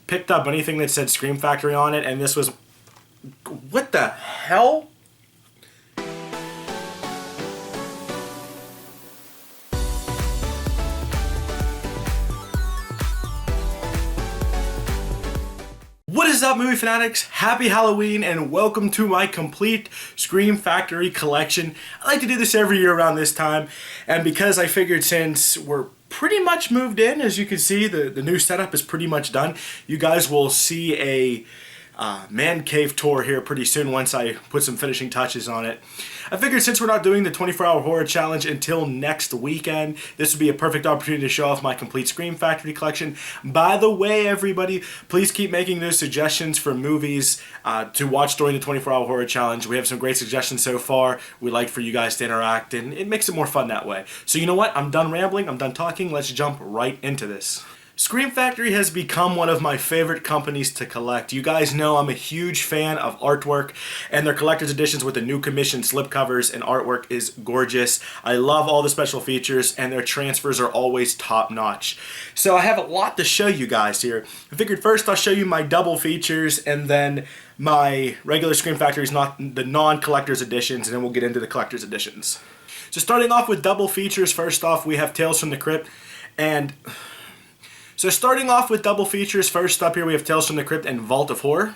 picked up anything that said Scream Factory on it, and this was... What the hell? What is up, movie fanatics? Happy Halloween and welcome to my complete Scream Factory collection. I like to do this every year around this time, and because I figured since we're pretty much moved in, as you can see, the new setup is pretty much done. You guys will see a man cave tour here pretty soon once I put some finishing touches on it. I figured since we're not doing the 24-hour horror challenge until next weekend, this would be a perfect opportunity to show off my complete Scream Factory collection. By the way, everybody, please keep making those suggestions for movies to watch during the 24-hour horror challenge. We have some great suggestions so far. We'd like for you guys to interact, and it makes it more fun that way. So you know what? I'm done rambling. I'm done talking. Let's jump right into this. Scream Factory has become one of my favorite companies to collect. You guys know I'm a huge fan of artwork, and their collector's editions with the new commission slipcovers and artwork is gorgeous. I love all the special features, and their transfers are always top-notch. So I have a lot to show you guys here. I figured first I'll show you my double features, and then my regular Scream Factory's the non-collector's editions, and then we'll get into the collector's editions. So starting off with double features, first off we have Tales from the Crypt, and... So starting off with double features, first up here we have Tales from the Crypt and Vault of Horror.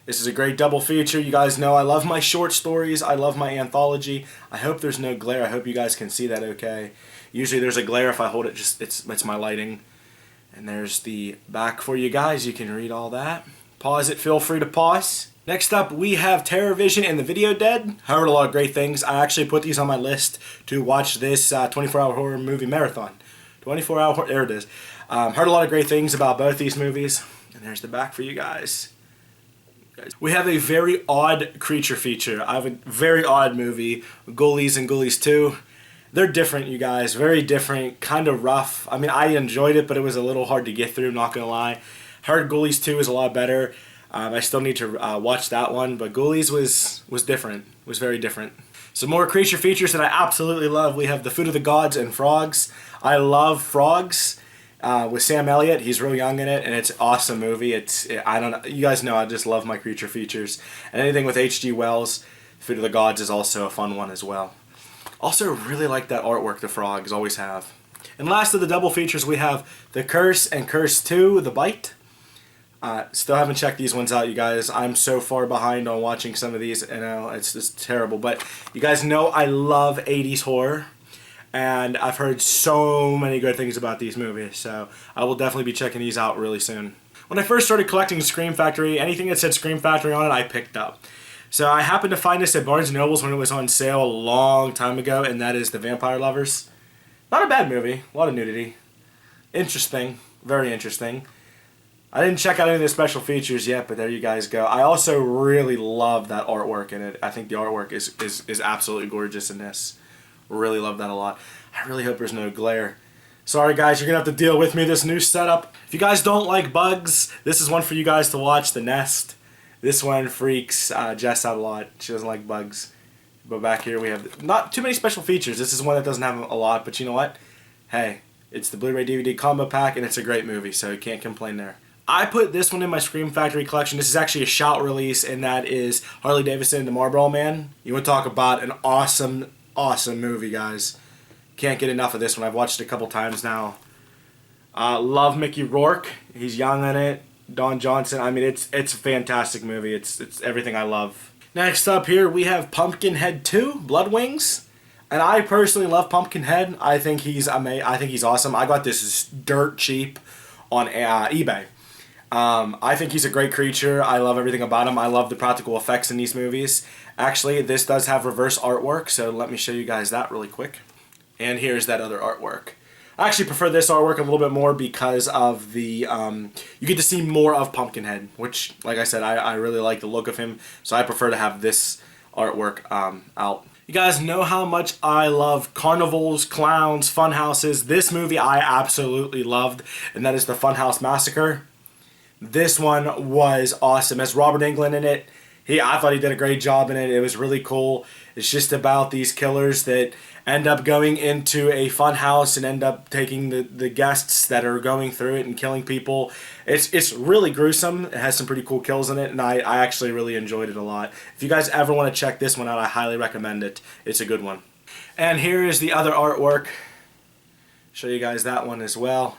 This is a great double feature. You guys know I love my short stories. I love my anthology. I hope there's no glare. I hope you guys can see that okay. Usually there's a glare if I hold it, it's my lighting. And there's the back for you guys. You can read all that. Pause it, feel free to pause. Next up we have Terror Vision and the Video Dead. Heard a lot of great things. I actually put these on my list to watch this 24-hour horror movie marathon. 24-hour horror, there it is. Heard a lot of great things about both these movies. And there's the back for you guys. We have a very odd creature feature. I have a very odd movie, Ghoulies and Ghoulies 2. They're different, you guys. Very different, kind of rough. I mean, I enjoyed it, but it was a little hard to get through, not gonna lie. Heard Ghoulies 2 is a lot better. I still need to watch that one, but Ghoulies was different. Was very different. Some more creature features that I absolutely love. We have The Food of the Gods and Frogs. I love Frogs. With Sam Elliott, he's real young in it, and it's an awesome movie. I don't know, you guys know I just love my creature features. And anything with H.G. Wells, Food of the Gods is also a fun one as well. Also really like that artwork, the Frogs, always have. And last of the double features, we have The Curse and Curse 2, The Bite. Still haven't checked these ones out, you guys. I'm so far behind on watching some of these, and it's just terrible. But you guys know I love 80s horror. And I've heard so many good things about these movies, so I will definitely be checking these out really soon. When I first started collecting Scream Factory, anything that said Scream Factory on it, I picked up. So I happened to find this at Barnes & Noble's when it was on sale a long time ago, and that is The Vampire Lovers. Not a bad movie, a lot of nudity. Interesting, very interesting. I didn't check out any of the special features yet, but there you guys go. I also really love that artwork in it. I think the artwork is absolutely gorgeous in this. Really love that a lot. I really hope there's no glare. Sorry guys, you're gonna have to deal with me this new setup. If you guys don't like bugs, this is one for you guys to watch, The Nest. This one freaks Jess out a lot. She doesn't like bugs. But back here we have not too many special features. This is one that doesn't have a lot, but you know what? Hey, it's the Blu-ray DVD combo pack and it's a great movie, so you can't complain there. I put this one in my Scream Factory collection. This is actually a shout release, and that is Harley Davidson, The Marlboro Man. You want to talk about an awesome movie, guys. Can't get enough of this one. I've watched it a couple times now. Love Mickey Rourke. He's young in it. Don Johnson. I mean, it's a fantastic movie. It's everything I love. Next up here we have Pumpkinhead 2, Blood Wings. And I personally love Pumpkinhead. I think he's awesome. I got this dirt cheap on eBay. I think he's a great creature. I love everything about him. I love the practical effects in these movies. Actually, this does have reverse artwork, so let me show you guys that really quick. And here's that other artwork. I actually prefer this artwork a little bit more because of the, you get to see more of Pumpkinhead, which, like I said, I really like the look of him, so I prefer to have this artwork out. You guys know how much I love carnivals, clowns, fun houses. This movie I absolutely loved, and that is the Funhouse Massacre. This one was awesome. Has Robert Englund in it. I thought he did a great job in it. It was really cool. It's just about these killers that end up going into a fun house and end up taking the guests that are going through it and killing people. It's really gruesome. It has some pretty cool kills in it, and I actually really enjoyed it a lot. If you guys ever want to check this one out, I highly recommend it. It's a good one. And here is the other artwork. Show you guys that one as well.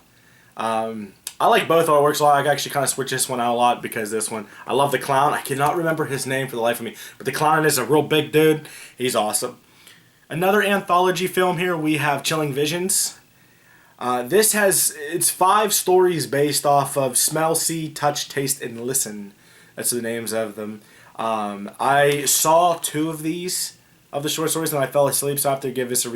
I like both artworks a lot. I actually kind of switch this one out a lot because this one, I love the clown. I cannot remember his name for the life of me, but the clown is a real big dude. He's awesome. Another anthology film here, we have Chilling Visions. It's 5 stories based off of Smell, See, Touch, Taste, and Listen. That's the names of them. I saw 2 of these, of the short stories, and I fell asleep, so I have to give this a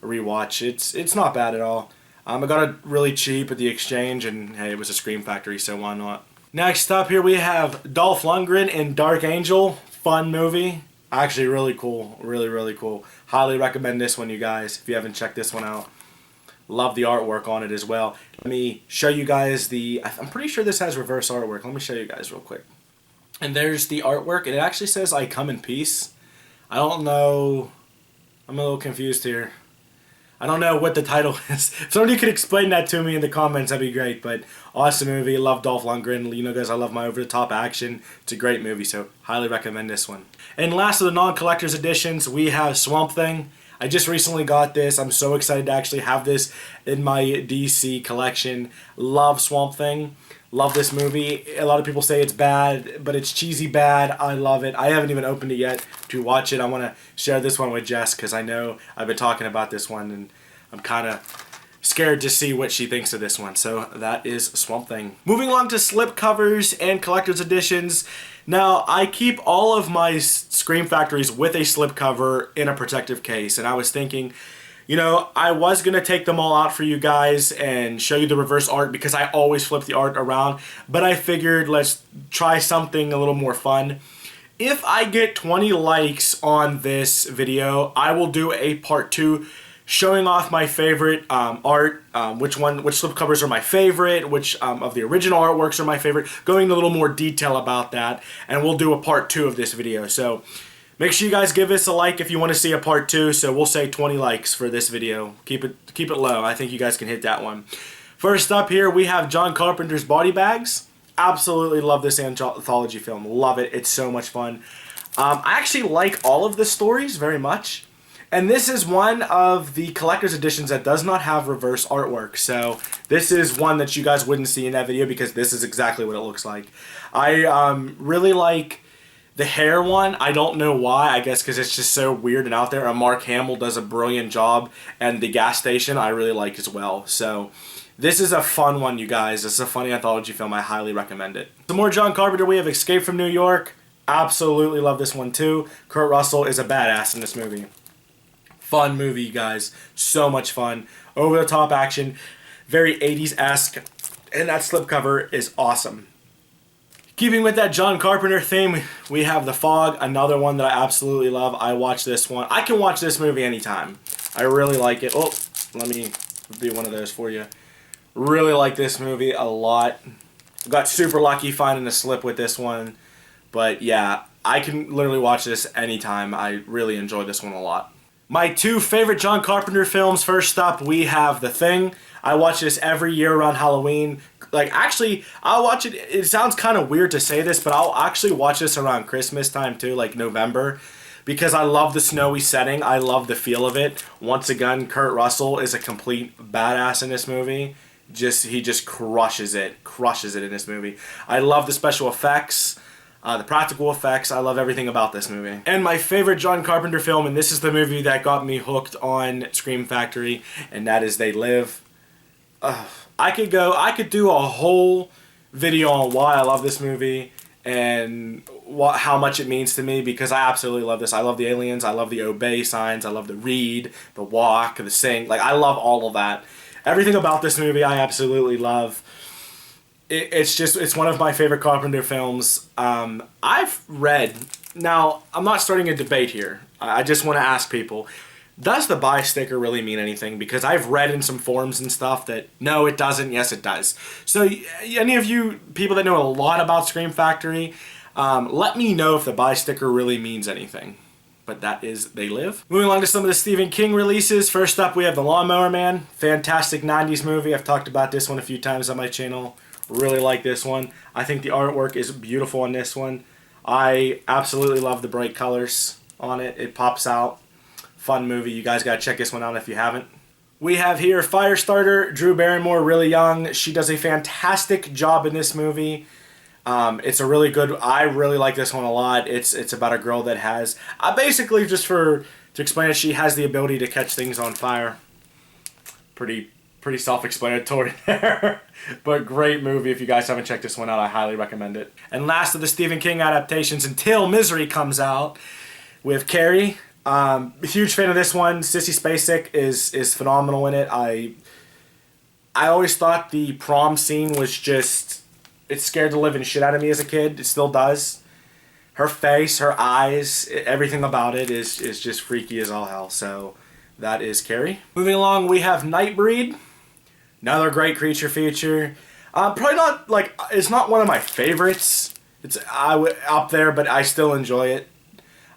rewatch. It's not bad at all. I got it really cheap at the exchange, and hey, it was a Scream Factory, so why not? Next up here we have Dolph Lundgren in Dark Angel. Fun movie. Actually really cool. Really cool. Highly recommend this one, you guys, if you haven't checked this one out. Love the artwork on it as well. Let me show you guys I'm pretty sure this has reverse artwork. Let me show you guys real quick. And there's the artwork. It actually says, "I come in peace." I don't know. I'm a little confused here. I don't know what the title is. If somebody could explain that to me in the comments, that'd be great. But awesome movie. Love Dolph Lundgren. You know, guys, I love my over-the-top action. It's a great movie, so highly recommend this one. And last of the non-collector's editions, we have Swamp Thing. I just recently got this. I'm so excited to actually have this in my DC collection. Love Swamp Thing. Love this movie. A lot of people say it's bad, but it's cheesy bad. I love it. I haven't even opened it yet to watch it. I want to share this one with Jess because I know I've been talking about this one and I'm kind of scared to see what she thinks of this one. So that is Swamp Thing. Moving along to slipcovers and collector's editions. Now, I keep all of my Scream Factories with a slipcover in a protective case, and I was thinking, you know, I was going to take them all out for you guys and show you the reverse art because I always flip the art around, but I figured let's try something a little more fun. If I get 20 likes on this video, I will do a part 2 showing off my favorite art, which slipcovers are my favorite, which of the original artworks are my favorite, going into a little more detail about that, and we'll do a part 2 of this video. So make sure you guys give us a like if you want to see a part 2, so we'll say 20 likes for this video. Keep it low. I think you guys can hit that one. First up here, we have John Carpenter's Body Bags. Absolutely love this anthology film. Love it. It's so much fun. I actually like all of the stories very much. And this is one of the collector's editions that does not have reverse artwork. So this is one that you guys wouldn't see in that video because this is exactly what it looks like. I really like the hair one. I don't know why. I guess because it's just so weird and out there. And Mark Hamill does a brilliant job. And the gas station I really like as well. So this is a fun one, you guys. This is a funny anthology film. I highly recommend it. Some more John Carpenter. We have Escape from New York. Absolutely love this one too. Kurt Russell is a badass in this movie. Fun movie, you guys. So much fun. Over-the-top action. Very 80s-esque. And that slipcover is awesome. Keeping with that John Carpenter theme, we have The Fog, another one that I absolutely love. I watch this one. I can watch this movie anytime. I really like it. Oh, let me do one of those for you. Really like this movie a lot. Got super lucky finding a slip with this one. But yeah, I can literally watch this anytime. I really enjoy this one a lot. My 2 favorite John Carpenter films. First up, we have The Thing. I watch this every year around Halloween. Like, actually, I'll watch it. It sounds kind of weird to say this, but I'll actually watch this around Christmas time too, like November, because I love the snowy setting. I love the feel of it. Once again, Kurt Russell is a complete badass in this movie. He just crushes it in this movie. I love the special effects. The practical effects. I love everything about this movie. And my favorite John Carpenter film, and this is the movie that got me hooked on Scream Factory, and that is They Live. I could do a whole video on why I love this movie and how much it means to me, because I absolutely love this. I love the aliens. I love the obey signs. I love the read, the walk, the sing. Like, I love all of that. Everything about this movie I absolutely love. It's one of my favorite Carpenter films. I've read, now I'm not starting a debate here, I just want to ask people, does the buy sticker really mean anything? Because I've read in some forums and stuff that no, it doesn't, yes it does. So any of you people that know a lot about Scream Factory, let me know if the buy sticker really means anything. but that is They Live. Moving along to some of the Stephen King releases. First up, we have The Lawnmower Man. Fantastic 90s movie. I've talked about this one a few times on my channel. Really like this one. I think the artwork is beautiful on this one. I absolutely love the bright colors on it. It pops out. Fun movie. You guys gotta check this one out if you haven't. We have here Firestarter, Drew Barrymore, really young. She does a fantastic job in this movie. It's a really good, I really like this one a lot. It's about a girl that has, basically just to explain it, she has the ability to catch things on fire. Pretty self-explanatory there. But great movie. If you guys haven't checked this one out, I highly recommend it. And last of the Stephen King adaptations until Misery comes out with Carrie. Huge fan of this one. Sissy Spacek is phenomenal in it. I always thought the prom scene was just, it scared the living shit out of me as a kid. It still does. Her face, her eyes, everything about it is just freaky as all hell. So that is Carrie. Moving along, we have Nightbreed. Another great creature feature. Probably not, like, it's not one of my favorites. It's up there, but I still enjoy it.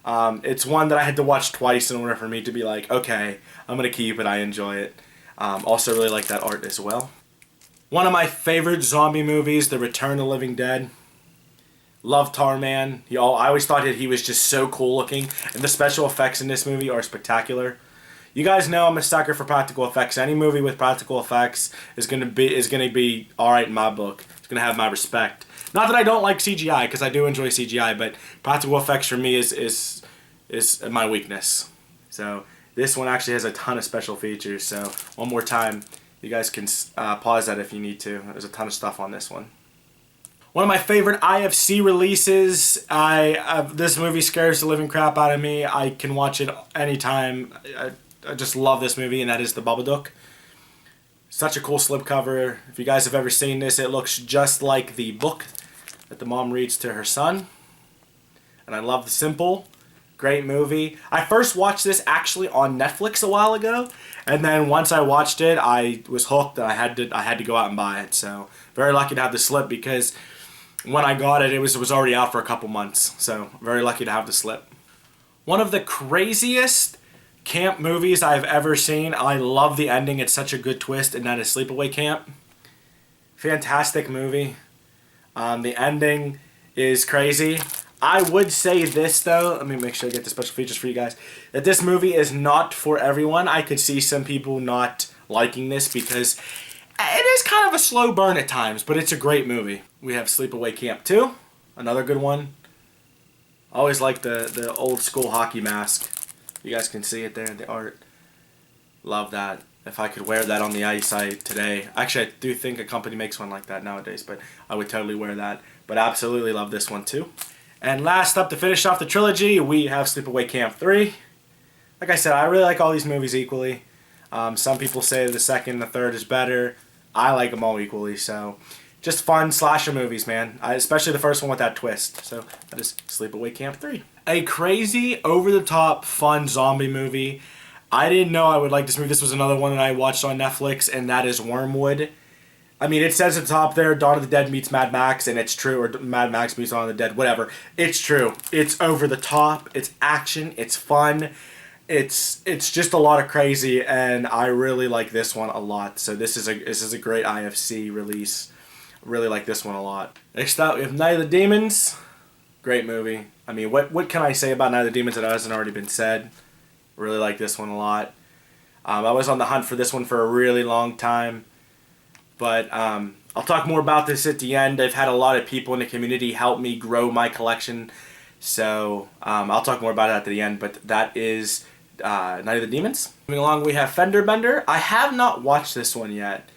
It's one that I had to watch twice in order for me to be like, okay, I'm going to keep it, I enjoy it. Also really like that art as well. One of my favorite zombie movies, The Return of the Living Dead. Love Tarman. I always thought that he was just so cool looking, and the special effects in this movie are spectacular. You guys know I'm a sucker for practical effects. Any movie with practical effects is gonna be all right in my book. It's gonna have my respect. Not that I don't like CGI, because I do enjoy CGI, but practical effects for me is my weakness. So this one actually has a ton of special features. So one more time, you guys can pause that if you need to. There's a ton of stuff on this one. One of my favorite IFC releases. This movie scares the living crap out of me. I can watch it anytime. I just love this movie, and that is The Babadook. Such a cool slipcover. If you guys have ever seen this, it looks just like the book that the mom reads to her son. And I love the simple. Great movie. I first watched this actually on Netflix a while ago, and then once I watched it, I was hooked, and I had to go out and buy it. So very lucky to have the slip, because when I got it, it was already out for a couple months. So very lucky to have the slip. One of the craziest camp movies I've ever seen. I love the ending. It's such a good twist, and that is Sleepaway Camp. Fantastic movie. The ending is crazy. I would say this, though. Let me make sure I get the special features for you guys. That this movie is not for everyone. I could see some people not liking this because it is kind of a slow burn at times, but it's a great movie. We have Sleepaway Camp 2. Another good one. Always like the old school hockey mask. You guys can see it there in the art. Love that. If I could wear that on the ice today. Actually, I do think a company makes one like that nowadays, but I would totally wear that. But absolutely love this one too. And last up, to finish off the trilogy, we have Sleepaway Camp 3. Like I said, I really like all these movies equally. Some people say the second and the third is better. I like them all equally, so just fun slasher movies, man. Especially the first one with that twist. So that is Sleepaway Camp 3. A crazy, over-the-top, fun zombie movie. I didn't know I would like this movie. This was another one that I watched on Netflix, and that is Wormwood. I mean, it says at the top there, Dawn of the Dead meets Mad Max, and it's true, or Mad Max meets Dawn of the Dead, whatever. It's true. It's over the top. It's action. It's fun. It's just a lot of crazy, and I really like this one a lot. So this is a great IFC release. Really like this one a lot. Next up, we have Night of the Demons. Great movie. I mean, what can I say about Night of the Demons that hasn't already been said? Really like this one a lot. I was on the hunt for this one for a really long time. But I'll talk more about this at the end. I've had a lot of people in the community help me grow my collection. So I'll talk more about it at the end. But that is Night of the Demons. Moving along, we have Fender Bender. I have not watched this one yet.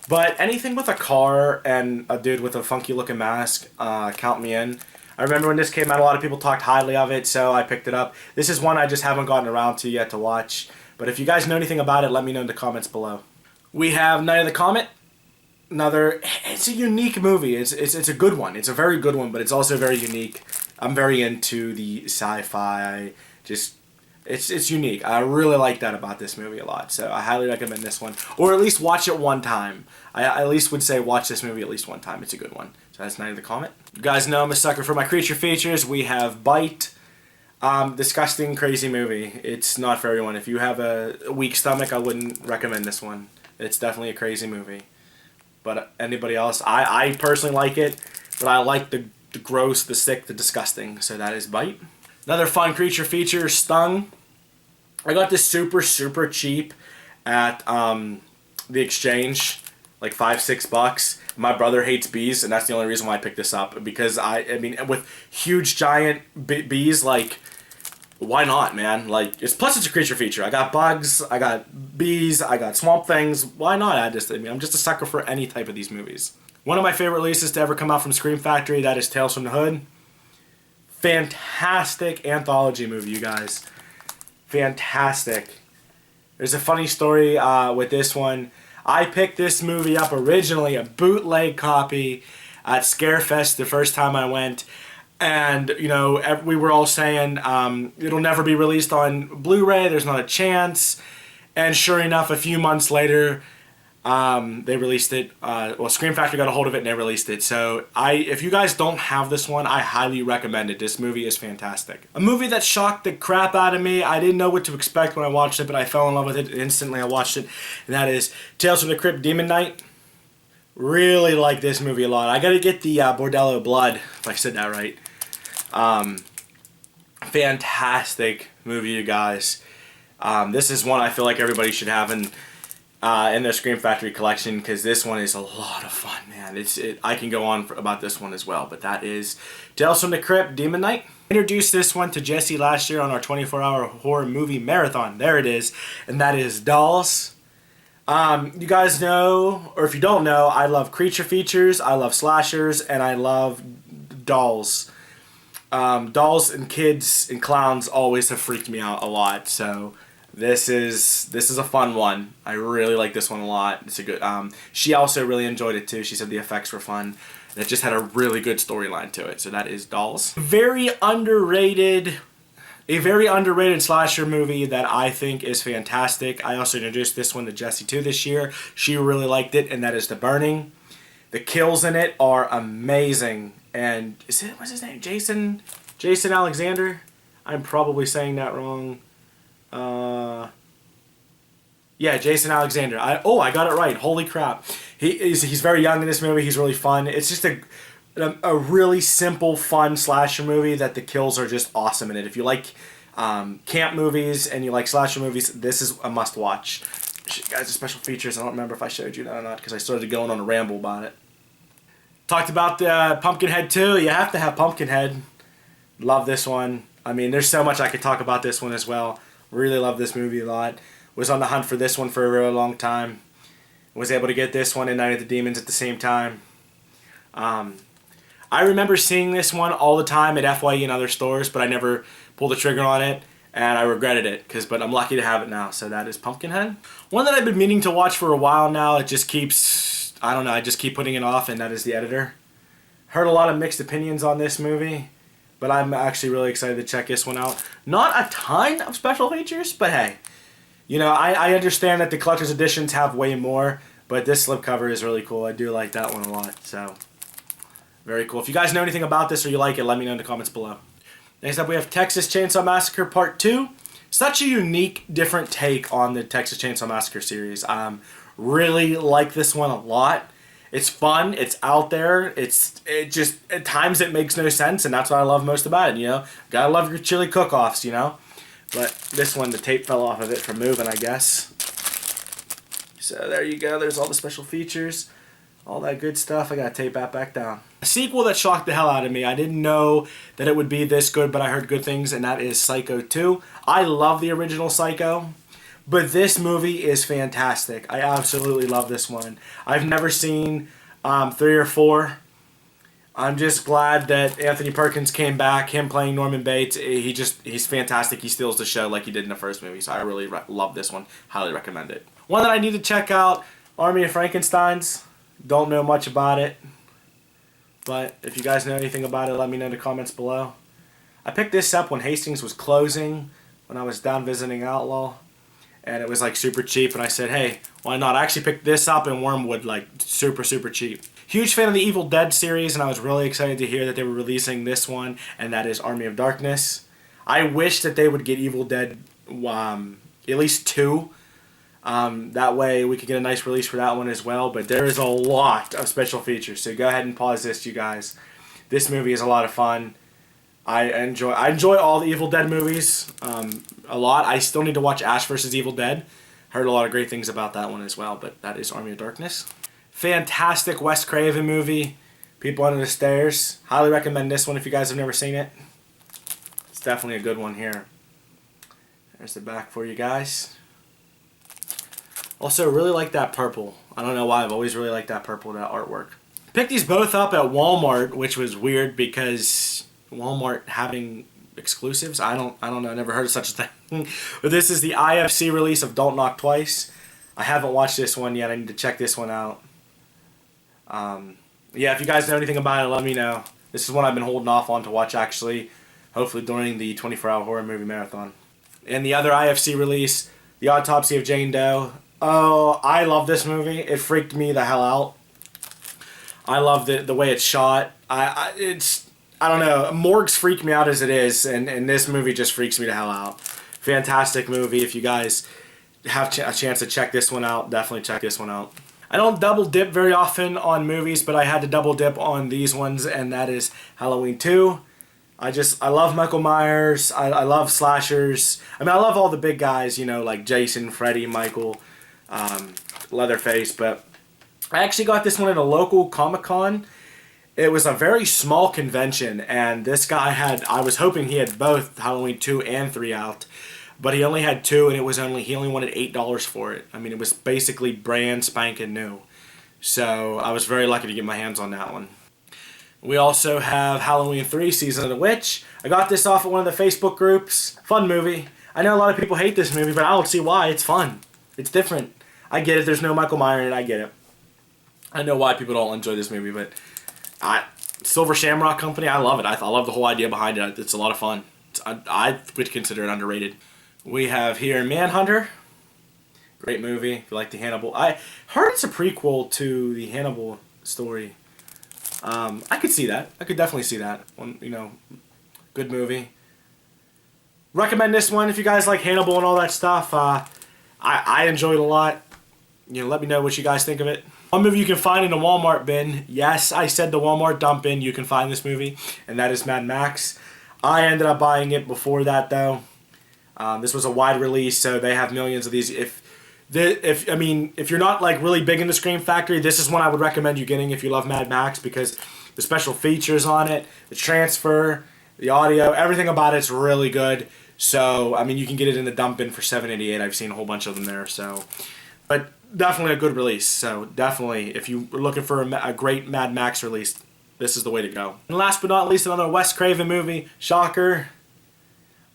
But anything with a car and a dude with a funky looking mask, count me in. I remember when this came out, a lot of people talked highly of it, so I picked it up. This is one I just haven't gotten around to yet to watch. But if you guys know anything about it, let me know in the comments below. We have Night of the Comet. It's a unique movie. It's a good one. It's a very good one, but it's also very unique. I'm very into the sci-fi. It's unique. I really like that about this movie a lot. So I highly recommend this one, or at least watch it one time. I at least would say watch this movie at least one time. It's a good one. So that's Night of the Comet. You guys know I'm a sucker for my creature features. We have Bite. Disgusting, crazy movie. It's not for everyone. If you have a weak stomach, I wouldn't recommend this one. It's definitely a crazy movie. But anybody else, I personally like it, but I like the gross, the sick, the disgusting. So that is Bite. Another fun creature feature, Stung. I got this super cheap at the exchange, like $5-6. My brother hates bees, and that's the only reason why I picked this up. Because I mean, with huge giant bees, like, why not, man? Like, plus it's a creature feature. I got bugs, I got bees, I got swamp things. Why not add this? I mean, I'm just a sucker for any type of these movies. One of my favorite releases to ever come out from Scream Factory, that is Tales from the Hood. Fantastic anthology movie, you guys. Fantastic. There's a funny story with this one. I picked this movie up originally, a bootleg copy at Scarefest the first time I went. And, you know, we were all saying it'll never be released on Blu-ray, there's not a chance. And sure enough, a few months later, they released it. Well, Scream Factory got a hold of it and they released it. So if you guys don't have this one, I highly recommend it. This movie is fantastic. A movie that shocked the crap out of me. I didn't know what to expect when I watched it, but I fell in love with it instantly. I watched it, and that is Tales from the Crypt Demon Knight. Really like this movie a lot. I gotta get the Bordello Blood, if I said that right. Fantastic movie, you guys. This is one I feel like everybody should have in their Scream Factory collection, because this one is a lot of fun, man. I can go on about this one as well, but that is Tales from the Crypt Demon Knight. Introduced this one to Jesse last year on our 24-hour horror movie marathon. There it is, and that is Dolls. You guys know, or if you don't know, I love creature features, I love slashers, and I love dolls. Dolls and kids and clowns always have freaked me out a lot, so this is a fun one. I really like this one a lot. It's a good. She also really enjoyed it too. She said the effects were fun. And it just had a really good storyline to it. So that is Dolls. A very underrated slasher movie that I think is fantastic. I also introduced this one to Jessie too this year. She really liked it, and that is The Burning. The kills in it are amazing. And what's his name? Jason Alexander? I'm probably saying that wrong. Yeah, Jason Alexander. I got it right. Holy crap. He's very young in this movie. He's really fun. It's just a really simple, fun slasher movie that the kills are just awesome in it. If you like camp movies and you like slasher movies, this is a must-watch. Guys, the special features, I don't remember if I showed you that or not, because I started going on a ramble about it. Talked about Pumpkinhead too. You have to have Pumpkinhead. Love this one. I mean, there's so much I could talk about this one as well. Really love this movie a lot. Was on the hunt for this one for a really long time. Was able to get this one and Night of the Demons at the same time. I remember seeing this one all the time at FYE and other stores, but I never pulled the trigger on it, and I regretted it. But I'm lucky to have it now. So that is Pumpkinhead. One that I've been meaning to watch for a while now. It just keeps, I don't know, I just keep putting it off, and that is The Editor. Heard a lot of mixed opinions on this movie, but I'm actually really excited to check this one out. Not a ton of special features, but hey. You know, I understand that the collector's editions have way more, but this slipcover is really cool. I do like that one a lot, so very cool. If you guys know anything about this or you like it, let me know in the comments below. Next up, we have Texas Chainsaw Massacre Part 2. Such a unique, different take on the Texas Chainsaw Massacre series. Really like this one a lot. It's fun, it's out there, it just, at times it makes no sense, and that's what I love most about it, you know? Gotta love your chili cook-offs, you know? But this one, the tape fell off of it from moving, I guess. So there you go, there's all the special features, all that good stuff. I gotta tape that back down. A sequel that shocked the hell out of me. I didn't know that it would be this good, but I heard good things, and that is Psycho 2. I love the original Psycho, but this movie is fantastic. I absolutely love this one. I've never seen 3 or 4. I'm just glad that Anthony Perkins came back. Him playing Norman Bates, he's fantastic. He steals the show like he did in the first movie. So I really love this one. Highly recommend it. One that I need to check out, Army of Frankensteins. Don't know much about it, but if you guys know anything about it, let me know in the comments below. I picked this up when Hastings was closing, when I was down visiting Outlaw, and it was like super cheap, and I said, hey, why not? I actually picked this up in Wormwood, like super cheap. Huge fan of the Evil Dead series, and I was really excited to hear that they were releasing this one, and that is Army of Darkness. I wish that they would get Evil Dead at least 2. That way we could get a nice release for that one as well. But there is a lot of special features, so go ahead and pause this, you guys. This movie is a lot of fun. I enjoy all the Evil Dead movies a lot. I still need to watch Ash vs. Evil Dead. Heard a lot of great things about that one as well, but that is Army of Darkness. Fantastic Wes Craven movie. People Under the Stairs. Highly recommend this one if you guys have never seen it. It's definitely a good one here. There's the back for you guys. Also, really like that purple. I don't know why, I've always really liked that purple, that artwork. Picked these both up at Walmart, which was weird because Walmart having exclusives. I don't know, never heard of such a thing. But this is the IFC release of Don't Knock Twice. I haven't watched this one yet. I need to check this one out. Yeah, if you guys know anything about it, let me know. This is one I've been holding off on to watch, actually, hopefully during the 24-hour horror movie marathon. And the other IFC release, The Autopsy of Jane Doe. Oh, I love this movie. It freaked me the hell out. I love the way it's shot. I don't know. Morgues freak me out as it is, and this movie just freaks me the hell out. Fantastic movie. If you guys have a chance to check this one out, definitely check this one out. I don't double dip very often on movies, but I had to double dip on these ones, and that is Halloween 2. I love Michael Myers. I love slashers. I mean, I love all the big guys, you know, like Jason, Freddy, Michael, Leatherface, but I actually got this one at a local Comic-Con. It was a very small convention, and this guy I was hoping he had both Halloween 2 and 3 out, but he only had 2, and he only wanted $8 for it. I mean, it was basically brand spanking new. So I was very lucky to get my hands on that one. We also have Halloween 3, Season of the Witch. I got this off of one of the Facebook groups. Fun movie. I know a lot of people hate this movie, but I don't see why. It's fun. It's different. I get it. There's no Michael Myers in it. I get it. I know why people don't enjoy this movie, but Silver Shamrock Company, I love it. I love the whole idea behind it. It's a lot of fun. I would consider it underrated. We have here Manhunter. Great movie. If you like the Hannibal. I heard it's a prequel to the Hannibal story. I could see that. I could definitely see that. Good movie. Recommend this one if you guys like Hannibal and all that stuff. I enjoyed it a lot. Let me know what you guys think of it. One movie you can find in the Walmart bin. Yes, I said the Walmart dump bin. You can find this movie, and that is Mad Max. I ended up buying it before that, though. This was a wide release, so they have millions of these. If you're not like really big into Scream Factory, this is one I would recommend you getting if you love Mad Max, because the special features on it, the transfer, the audio, everything about it's really good. So you can get it in the dump bin for $7.88. I've seen a whole bunch of them there. So, but definitely a good release. So definitely, if you were looking for a great Mad Max release, this is the way to go. And last but not least, another Wes Craven movie, shocker.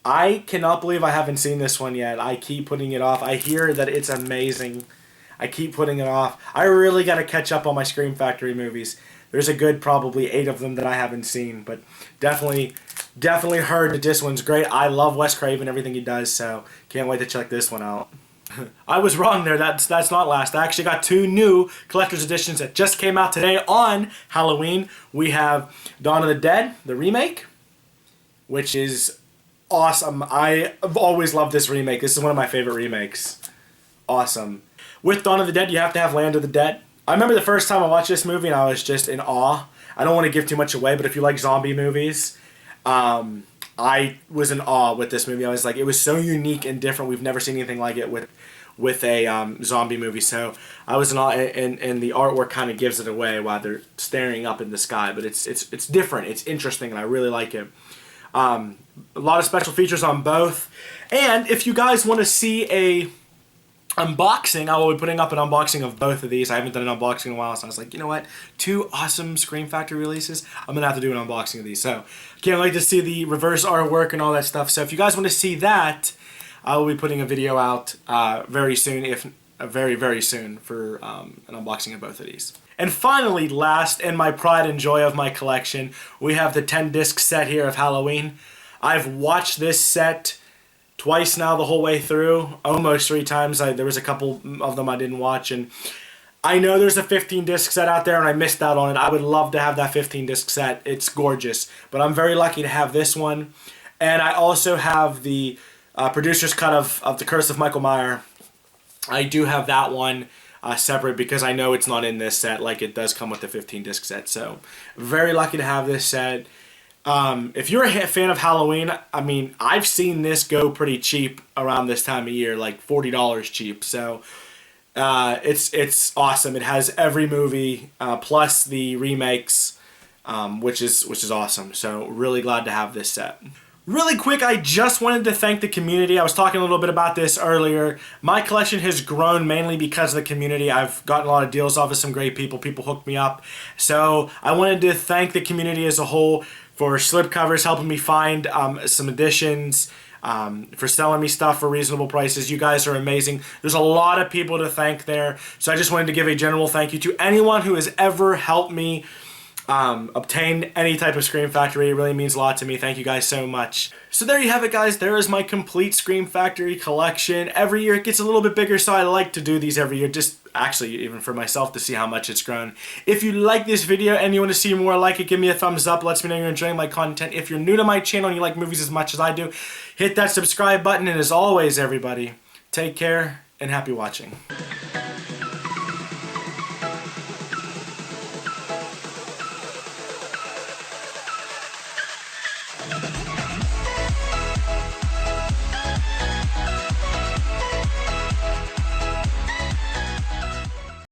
I cannot believe I haven't seen this one yet. I keep putting it off. I hear that it's amazing. I keep putting it off. I really got to catch up on my Scream Factory movies. There's a good probably 8 of them that I haven't seen, but definitely heard that this one's great. I love Wes Craven, everything he does, so can't wait to check this one out. I was wrong there. That's not last. I actually got 2 new collector's editions that just came out today on Halloween. We have Dawn of the Dead, the remake, which is awesome. I've always loved this remake. This is one of my favorite remakes. Awesome. With Dawn of the Dead, you have to have Land of the Dead. I remember the first time I watched this movie and I was just in awe. I don't want to give too much away, but if you like zombie movies, I was in awe with this movie. I was like, it was so unique and different. We've never seen anything like it with a zombie movie. So I was in awe, and the artwork kind of gives it away while they're staring up in the sky. But it's different. It's interesting, and I really like it. A lot of special features on both. And if you guys want to see a unboxing, I will be putting up an unboxing of both of these. I haven't done an unboxing in a while, so I was like, you know what? 2 awesome Scream Factory releases. I'm going to have to do an unboxing of these. So, can't wait to see the reverse artwork and all that stuff. So, if you guys want to see that, I will be putting a video out very soon, very, very soon, for an unboxing of both of these. And finally, last, and my pride and joy of my collection, we have the 10-disc set here of Halloween. I've watched this set twice now the whole way through, almost 3 times. There was a couple of them I didn't watch, and I know there's a 15-disc set out there, and I missed out on it. I would love to have that 15-disc set. It's gorgeous, but I'm very lucky to have this one, And I also have the producer's cut of The Curse of Michael Myers. I do have that one separate because I know it's not in this set like it does come with the 15 disc set. So very lucky to have this set. If you're a fan of Halloween, I mean, I've seen this go pretty cheap around this time of year, like $40 cheap. So it's awesome. It has every movie plus the remakes, which is awesome. So really glad to have this set. Really quick, I just wanted to thank the community. I was talking a little bit about this earlier. My collection has grown mainly because of the community. I've gotten a lot of deals off of some great people. People hooked me up. So I wanted to thank the community as a whole for Slipcovers helping me find some editions, for selling me stuff for reasonable prices. You guys are amazing. There's a lot of people to thank there. So I just wanted to give a general thank you to anyone who has ever helped me obtain any type of Scream Factory. It really means a lot to me. Thank you guys so much. So there you have it, guys. There is my complete Scream Factory collection. Every year it gets a little bit bigger, so I like to do these every year, just actually even for myself to see how much it's grown. If you like this video and you want to see more like it, give me a thumbs up. Lets me know you're enjoying my content. If you're new to my channel and you like movies as much as I do, hit that subscribe button. And as always, everybody, take care and happy watching.